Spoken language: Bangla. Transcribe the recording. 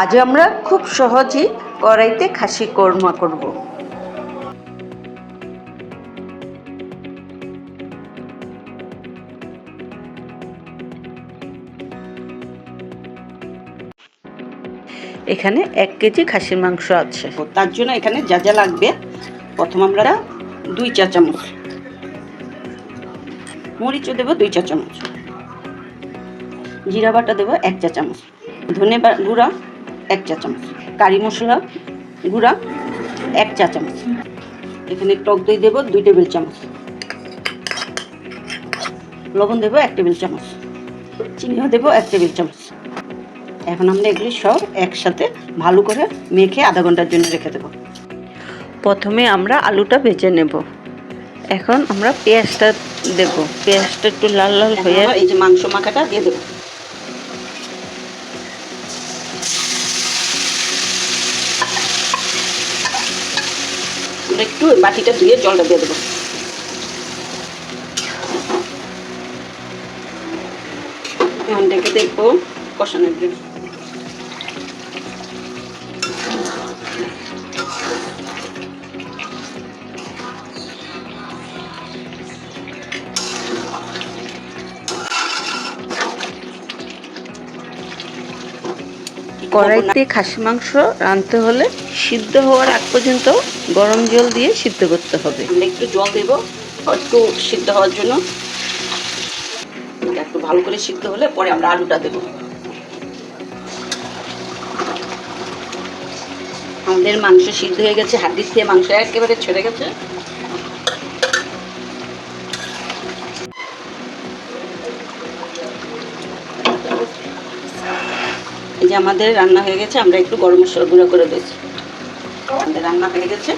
আজ আমরা খুব সহজেই কড়াইতে খাসি কোরমা করব। এখানে 1 কেজি খাসির মাংস আছে। তার জন্য এখানে যা যা লাগবে, প্রথম আমরা 2 চা চামচ মরিচও দেব, 2 চা চামচ জিরা বাটা দেব, 1 চা চামচ ধনে গুঁড়া 1 চা চামচ, কারি মশলা গুঁড়া 1 চা চামচ, এখানে টক দই দেব 2 টেবিল চামচ, লবণ দেব 1 টেবিল চামচ, চিনিও দেব 1 টেবিল চামচ। এখন আমরা এগুলি সব একসাথে ভালো করে মেখে আধা ঘন্টার জন্য রেখে দেব। প্রথমে আমরা আলুটা ভেজে নেব। এখন আমরা পেঁয়াজটা দেব। পেঁয়াজটা একটু লাল লাল হয়ে এই যে মাংস মাখাটা দিয়ে দেব। আমরা একটু বাটিটা ধুয়ে জলটা দিয়ে দেবো। এখন ডেকে দেখবো কষানোর জন্য। কড়াইতে খাসি মাংস রাঁধতে হলে সিদ্ধ হওয়ার আগ পর্যন্ত গরম জল দিয়ে সিদ্ধ করতে হবে। আমরা একটু জল দেব একটু সিদ্ধ হওয়ার জন্য। একটু ভালো করে সিদ্ধ হলে পরে আমরা আলুটা দেব। আমাদের মাংস সিদ্ধ হয়ে গেছে, হাড্ডি থেকে মাংস একেবারে ছেড়ে গেছে। এই যে আমাদের রান্না হয়ে গেছে, আমরা একটু গরম মশলা গুঁড়ো করে দিয়েছি। আমাদের রান্না হয়ে গেছে।